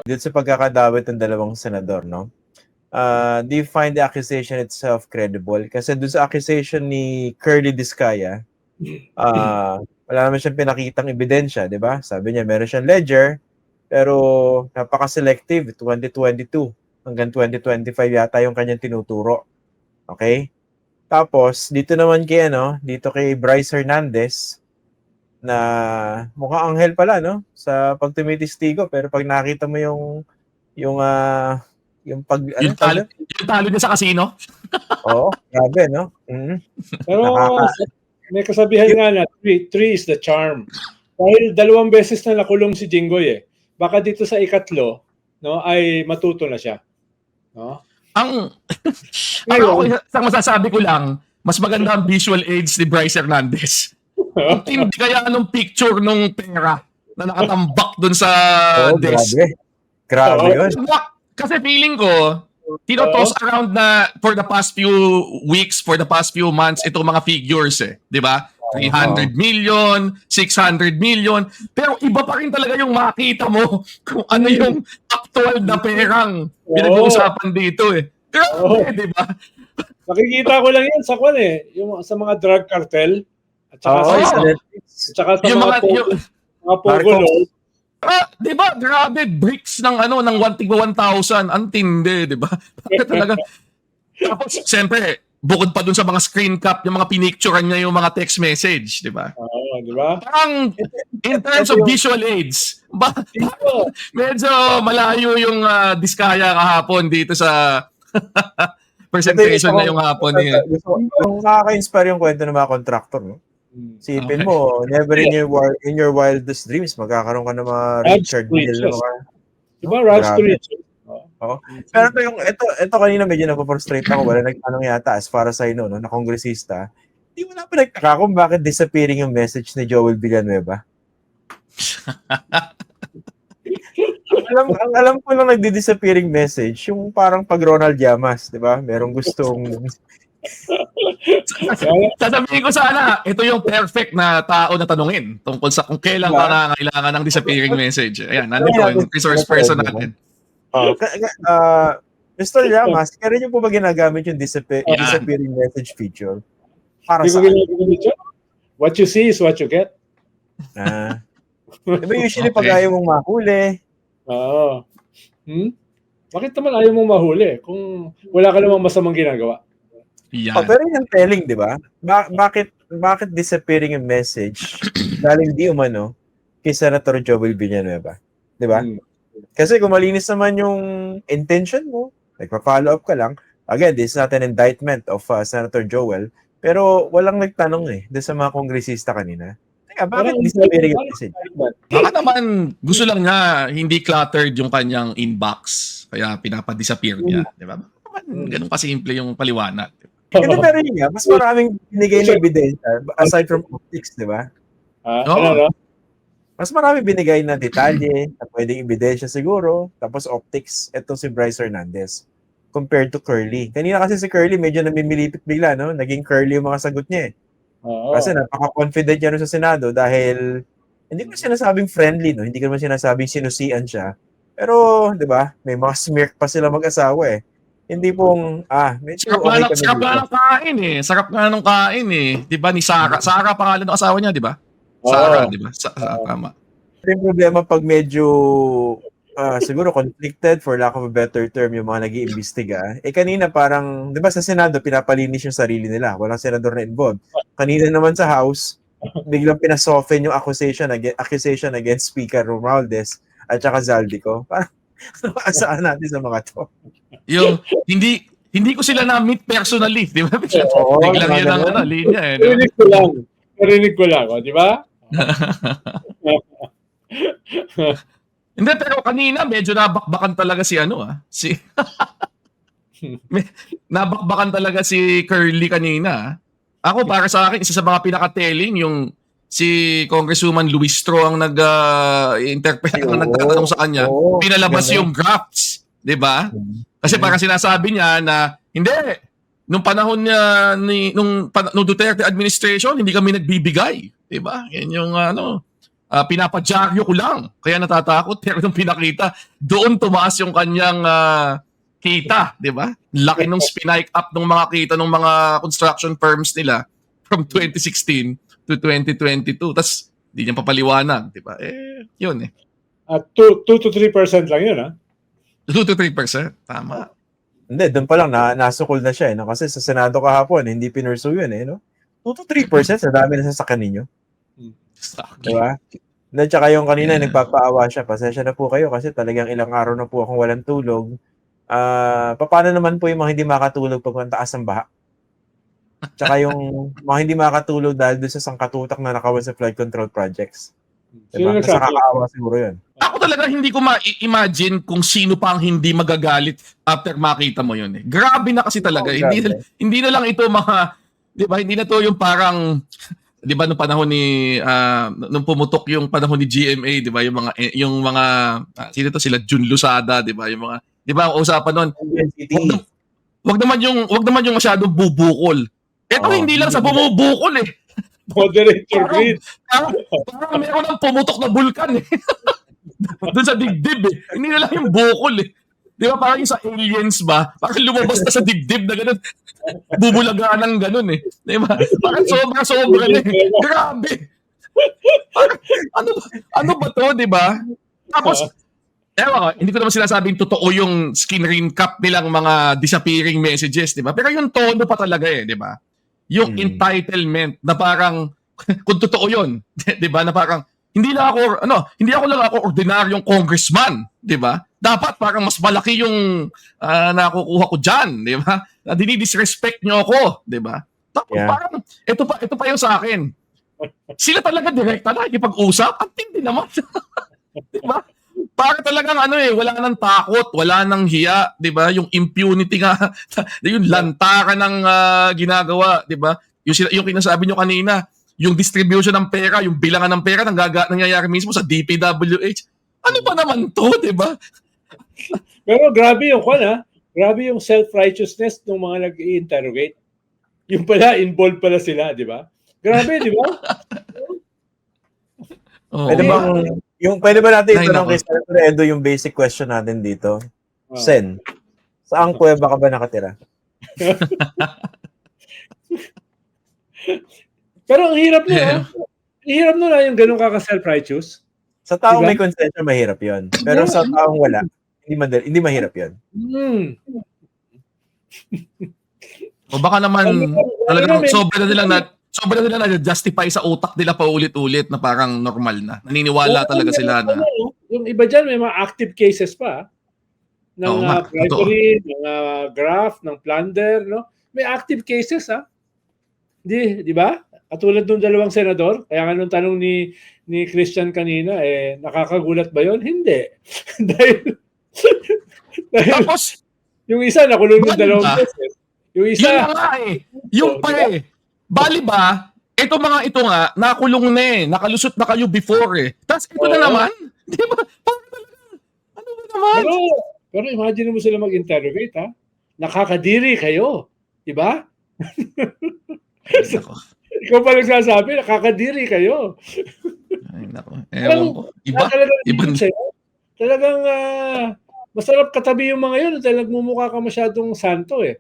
dito sa pagkakadawit ng dalawang senador, no? Do you find the accusation itself credible? Kasi doon sa accusation ni Curly Discaya, wala naman siyang pinakitang ebidensya, di ba? Sabi niya, meron siyang ledger, pero napaka-selective, 2022 hanggang 2025 yata yung kanyang tinuturo. Okay? Tapos, dito naman dito kay Bryce Hernandez, na mukhang anghel pala, no? Sa pagtumitistigo, pero pag nakita mo yung Yung talo niya sa casino? Oo, grabe, no? Pero may kasabihan nga na, three is the charm. Dahil 2 beses na nakulong si Jinggoy baka dito sa ikatlo, no, ay matuto na siya. No? Ang isang masasabi ko lang, mas maganda ang visual aids ni Bryce Hernandez. Ang tindi kaya nung picture nung pera na nakatambak dun sa desk. Grabe yun. Kasi feeling ko, tinotoss around na for the past few weeks, for the past few months, itong mga figures di ba? 300 million, 600 million. Pero iba pa rin talaga yung makita mo kung ano yung actual na perang pinag-uusapan dito Grabe, di ba? Nakikita ko lang yan sa yung sa mga drug cartel at saka sa yung mga pogo. Di ba? Grabe, bricks ng ng 1,000. Ang tindi, di ba? Talaga. Tapos, siyempre, bukod pa dun sa mga screen cap, yung mga pinicturean niya yung mga text message, di ba? Di ba? Parang, in terms of visual aids, medyo malayo yung Diskaya kahapon dito sa presentation na yung hapon niya. Nakaka-inspire yung kwento ng mga contractor, no? Sipin mo, never in your wildest dreams magkakaroon ka ng mga Richard Mille na mga... Diba, Rags to Riches? Pero ito kanina medyo napaprustrate ako. Wala nagtanong yata as far as I know, no, na kongresista. Hindi mo na pa nagtaka kung bakit disappearing yung message ni Joel Villanueva. alam ko lang nagdi-disappearing message, yung parang pag Ronald Llamas, di ba? Merong gustong... Sasabihin ko sana, ito yung perfect na tao na tanungin tungkol sa kung kailan ka kailangan ng disappearing message. Ayan, nandito yung resource person natin. Mr. Llamas, kaya rin po ba ginagamit yung disappearing message feature? Para sa what you see is what you get. Diba usually pag ayaw mong mahuli? Bakit naman ayaw mong mahuli kung wala ka namang masamang ginagawa? Pero yung telling, di ba? Bakit disappearing yung message galing di umano kay Senator Joel Villanueva? Di ba? Kasi kung malinis naman yung intention mo, nagpa-follow up ka lang, again, this is not an indictment of Senator Joel, pero walang nagtanong doon sa mga kongresista kanina. Teka, bakit disappearing yung message? Baka naman gusto lang niya hindi cluttered yung kanyang inbox, kaya pinapa-disappear niya. Di ba? Ganun kasimple yung paliwanag. Ito pero yun mas maraming binigay na ebidensya aside from optics, di ba? Mas maraming binigay na detalye na pwedeng ebidensya siguro, tapos optics, etong si Bryce Hernandez compared to Curly. Kanina kasi si Curly medyo namimilipit bigla, no? Naging Curly yung mga sagot niya Kasi napaka-confident niya sa Senado dahil hindi ko sinasabing friendly, no? Hindi ko naman sinasabing sinusian siya. Pero, di ba, may mga smirk pa sila mag-asawa Hindi pong, medyo sarap nga ng kain Sarap nga ng kain Di ba, ni Sarah? Sarah pangalan ng asawa niya, di ba? Sarah, di ba? Tama. Yung problema pag medyo, siguro conflicted, for lack of a better term, yung mga nag-iimbestiga. Kanina parang, di ba sa Senado, pinapalinis yung sarili nila. Walang senador na involved. Kanina naman sa House, biglang pinasoften yung accusation against Speaker Romualdez at saka Zaldico. Parang, asaan natin sa mga to? Yung hindi ko sila na-meet personally, di ba? Biglang yun ang linya Narinig ko lang, di ba? Hindi, pero kanina medyo nabakbakan talaga si nabakbakan talaga si Curly kanina. Ako, para sa akin, isa sa mga pinaka-telling yung si Congresswoman Luis Tro ang nagtatanong sa kanya, pinalabas yung graphs, di ba? Kasi parang sinasabi niya na, hindi, nung panahon niya, nung Duterte administration, hindi kami nagbibigay, di ba? Yan yung pinapadyaryo ko lang. Kaya natatakot. Pero nung pinakita, doon tumaas yung kanyang kita, di ba? Laki nung spike up ng mga kita ng mga construction firms nila from 2016 to 2022. Tapos, hindi niya papaliwanag, di ba? Yun eh. At 2 to 3% lang yun, ha? 2 to 3%. Tama. Hindi, doon pa lang nasukol na siya no? Kasi sa Senado kahapon, hindi pinursu yun no? 2 to 3% sa dami na sasakyan ninyo. Diba? At saka yung kanina, nagpapaawa siya. Pasensya na po kayo kasi talagang ilang araw na po akong walang tulog. Paano naman po yung mga hindi makatulog pag taas ng baha? Tsaka yung mga hindi makatulog dahil doon sa sangkatutak na nakawan sa flood control projects. Diba? Mas nakakaawa siguro yun. Ako talaga hindi ko ma-imagine kung sino pa ang hindi magagalit after makita mo yun eh. Grabe na kasi talaga. Hindi na lang ito mga, di ba, hindi na to yung parang, di ba, nung panahon ni, nung pumutok yung panahon ni GMA, di ba, yung mga sino to, sila Jun Lusada, di ba, yung mga, di ba, usapan nun, wag naman yung masyadong bubukol. Ito hindi lang sa bumubukol eh. Moderator Green. Parang meron ng pumutok na bulkan eh. Doon sa dibdib eh. Hindi na lang yung bukol eh. Di ba parang yung sa aliens ba? Parang lumabas na sa dibdib na gano'n. Bubulagaan ng gano'n eh. Di ba? Parang sobra na eh. Grabe. Ano ba to, di ba? Tapos, hindi ko naman sinasabing totoo yung screen cap nilang mga disappearing messages, di ba? Pero yung tono pa talaga eh, di ba? Yung entitlement na parang kung totoo yun, 'di ba? Na parang hindi ako lang ako ordinaryong congressman, 'di ba? Dapat parang mas malaki yung nakukuha ko diyan, 'di ba? Na dinidisrespect niyo ako, 'di ba? Tapos parang ito pa yung sa akin. Sila talaga direkta na ikipag-usap, ang tindi naman. 'Di ba? Para talagang wala nang takot, wala nang hiya, 'di ba? Yung impunity nga, yung lantaran ng ginagawa, 'di ba? Yung kinasabi nyo kanina, yung distribution ng pera, yung bilangan ng pera nangyayari mismo sa DPWH. Ano ba naman 'to, 'di ba? Pero grabe yung grabe yung self-righteousness ng mga nag-i-interrogate. Yung pala involved pala sila, 'di ba? Grabe, 'di ba? Pwede ba natin itanong kay Senator Edo yung basic question natin dito? Sen, saan kuweba ka ba nakatira? Pero ang hirap nun, hirap nun yung ganun self-righteous. Sa taong may konsensya, mahirap yon. Pero sa taong wala, hindi mahirap yon. O baka naman talagang sobra na nilang na-justify sa utak nila paulit-ulit na parang normal na. Naniniwala talaga sila na. Yung iba dyan, may mga active cases pa. Ng bribery, ng graft, ng plunder. No? May active cases, ha? Di ba? Katulad ng dalawang senador. Kaya nga nung tanong ni Christian kanina, nakakagulat ba yon? Hindi. dahil tapos, yung isa nakulong ng dalawang beses. Yung isa, yun nga eh. Yung pa eh. Bali ba, ito nga, nakulong na eh. Nakalusot na kayo before eh. Tapos ito na naman. Di ba? Ano ba naman? Pero imagine mo sila mag-interrogate, ha? Nakakadiri kayo. Di ba? Ikaw pa nagsasabi, nakakadiri kayo. Ay, nako. Ewan ko. Iba. Talagang masarap katabi yung mga yun. Talagang mumukha ka masyadong santo eh.